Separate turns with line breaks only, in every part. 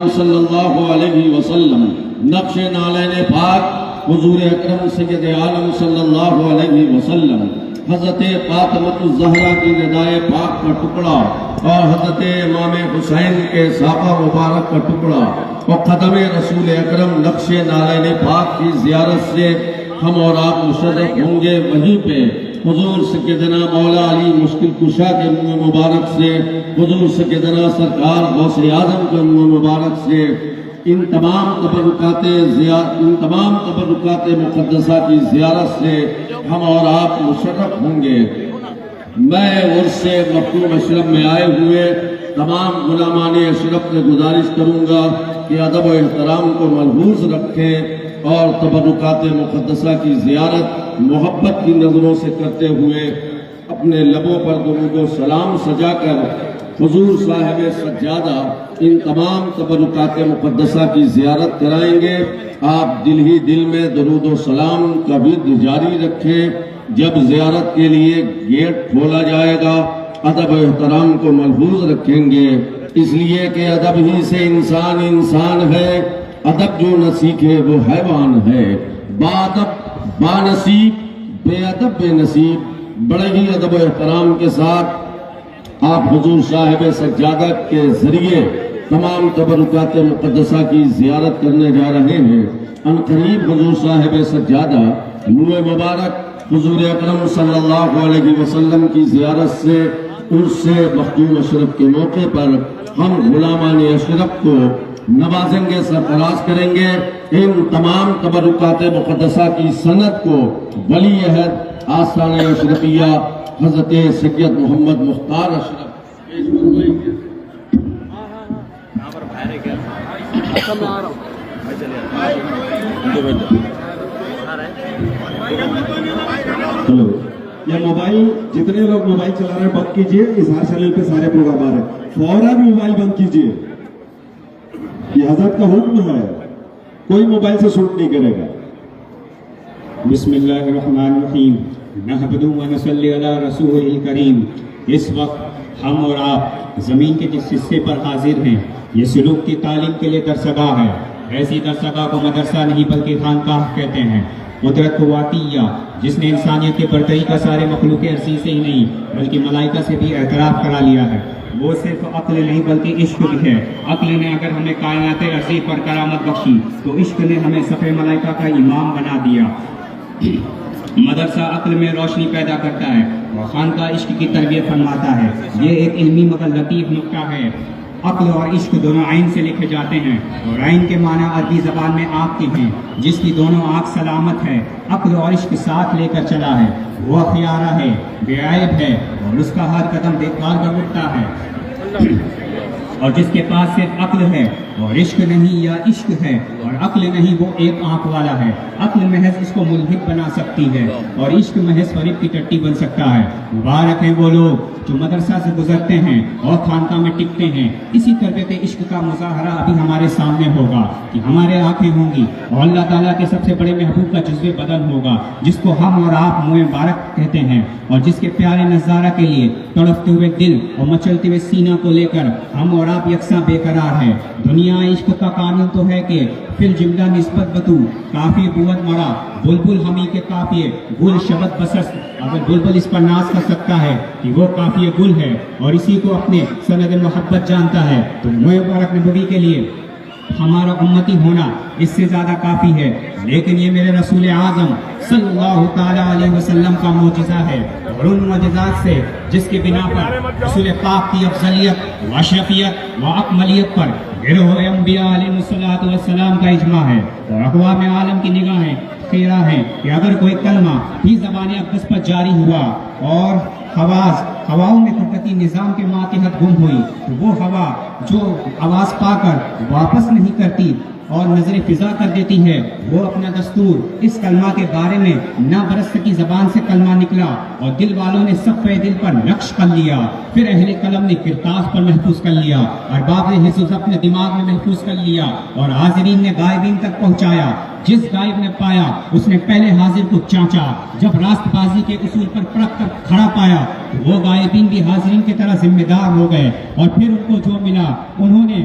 صلی اللہ علیہ وسلم نقش نالین پاک حضور اکرم سید عالم صلی اللہ علیہ وسلم حضرت فاطمۃ الزہرا کی ندائے پاک کا ٹکڑا اور حضرت امام حسین کے ساقہ مبارک کا ٹکڑا اور قدم رسول اکرم نقش نالین پاک کی زیارت سے ہم اور آپ مشرف ہوں گے۔ وہیں پہ حضور سیدنا مولا علی مشکل کشا کے منہ مبارک سے، حضور سیدنا سرکار غوث اعظم کے منہ مبارک سے ان تمام تبرکات مقدسہ کی زیارت سے ہم اور آپ مشرف ہوں گے۔ میں عرس مختوم اشرف میں آئے ہوئے تمام غلامان اشرف سے گزارش کروں گا کہ ادب و احترام کو ملحوظ رکھیں اور تبرکات مقدسہ کی زیارت محبت کی نظروں سے کرتے ہوئے اپنے لبوں پر درود و سلام سجا کر حضور صاحب سجادہ ان تمام تبرکات مقدسہ کی زیارت کرائیں گے۔ آپ دل ہی دل میں درود و سلام کا ورد جاری رکھیں۔ جب زیارت کے لیے گیٹ کھولا جائے گا ادب و احترام کو ملحوظ رکھیں گے، اس لیے کہ ادب ہی سے انسان انسان ہے، ادب جو نہ سیکھے وہ حیوان ہے۔ باادب بانصیب، بے ادب بے نصیب۔ بڑے ہی ادب و احترام کے ساتھ آپ حضور صاحب سجادہ کے ذریعے تمام تبرکات مقدسہ کی زیارت کرنے جا رہے ہیں۔ ان قریب حضور صاحب سجادہ منہ مبارک حضور اکرم صلی اللہ علیہ وسلم کی زیارت سے عرس مختوم اشرف کے موقع پر ہم غلامان اشرف کو نوازیں گے، سرفراز کریں گے۔ ان تمام تبرکات مقدسہ کی سند کو ولی عہد آستانہ اشرفیہ حضرت سید محمد مختار اشرف پیش فرمائیں گے۔
یہ موبائل جتنے لوگ موبائل چلا رہے ہیں بند کیجئے، اظہار چینل پہ سارے پروگرام آ رہے ہیں، فوراً موبائل بند کیجئے، یہ حضرت کا حکم ہے، کوئی موبائل سے شوٹ نہیں کرے گا۔
بسم اللہ الرحمن الرحیم، نحمدہ و نصلی علی رسول الکریم۔ اس وقت ہم اور آپ زمین کے جس حصے پر حاضر ہیں یہ سلوک کی تعلیم کے لیے درسگاہ ہے۔ ایسی درسگاہ کو مدرسہ نہیں بلکہ خانقاہ کہتے ہیں۔ قدرت قواتیہ جس نے انسانیت کے برتری کا سارے مخلوق ارضی سے ہی نہیں بلکہ ملائکہ سے بھی اعتراف کرا لیا ہے، وہ صرف عقل نہیں بلکہ عشق بھی ہے۔ عقل نے اگر ہمیں کائنات ارضی پر کرامت بخشی تو عشق نے ہمیں صفِ ملائکہ کا امام بنا دیا۔ مدرسہ عقل میں روشنی پیدا کرتا ہے اور خانقاہ عشق کی تربیت فرماتا ہے۔ یہ ایک علمی مگر لطیف نکتہ ہے۔ عقل اور عشق دونوں عین سے لکھے جاتے ہیں اور عین کے معنی عربی زبان میں آنکھ کے ہیں، جس کی دونوں آنکھ سلامت ہے۔ عقل اور عشق ساتھ لے کر چلا ہے، وہ خیارہ ہے، بے عیب ہے اور اس کا ہر قدم دیکھ بھال کر اٹھتا ہے۔ اور جس کے پاس صرف عقل ہے اور عشق نہیں یا عشق ہے اور عقل نہیں وہ ایک آنکھ والا ہے۔ عقل محض اس کو ملحد بنا سکتی ہے اور عشق محض فریب کی ٹٹی بن سکتا ہے۔ مبارک ہیں وہ لوگ جو مدرسہ سے گزرتے ہیں اور خانقاہ میں ٹکتے ہیں۔ اسی تربیت عشق کا مظاہرہ ابھی ہمارے سامنے ہوگا کہ ہمارے آنکھیں ہوں گی اور اللہ تعالیٰ کے سب سے بڑے محبوب کا جزو بدن ہوگا جس کو ہم اور آپ منہ مبارک کہتے ہیں، اور جس کے پیارے نظارہ کے لیے تڑپتے ہوئے دل اور مچلتے ہوئے سینہ کو لے کر ہم اور آپ یکساں بے قرار ہیں۔ دنیا عشق کا قانون تو ہے کہ فی الجملہ نسبت بتو کافی قوت مرا بلبل ہمیں کے کافیے گل شبت بسس۔ اگر بلبل اس پر ناز کر سکتا ہے کہ وہ کافی گل ہے اور اسی کو اپنے سند محبت جانتا ہے تو مبارک نبوی کے لیے ہمارا امتی ہونا اس سے زیادہ کافی ہے۔ لیکن یہ میرے رسول اعظم صلی اللہ تعالیٰ علیہ وسلم کا معجزہ ہے اور ان معجزات سے جس کی بنا پر رسول پاک کی افضلیت و اشرفیت و اکملیت پر گروہ انبیاء علیہ السلام کا اجماع ہے اور اقوام عالم کی نگاہیں خیرہ ہیں کہ اگر کوئی کلمہ ہی زبان اقدس پر جاری ہوا اور ہواؤں میں خلقتی نظام کے ماتحت گم ہوئی تو وہ ہوا جو آواز پا کر واپس نہیں کرتی اور نظر فضا کر دیتی ہے، وہ اپنا دستور اس کلمہ کے بارے میں نہ برس کی زبان سے کلمہ نکلا اور دل والوں نے صفحہ دل پر نقش کر لیا، پھر اہل قلم نے کرتاس پر محفوظ کر لیا، ارباب نے حفظ اپنے دماغ میں محفوظ کر لیا اور حاضرین نے غائبین تک پہنچایا۔ جس غائب نے پایا اس نے پہلے حاضر کو چانچا، جب راست بازی کے اصول پر پرکھ کر کھڑا پایا تو وہ غائبین بھی حاضرین کی طرح ذمہ دار ہو گئے اور پھر ان کو جو ملا انہوں نے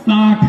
60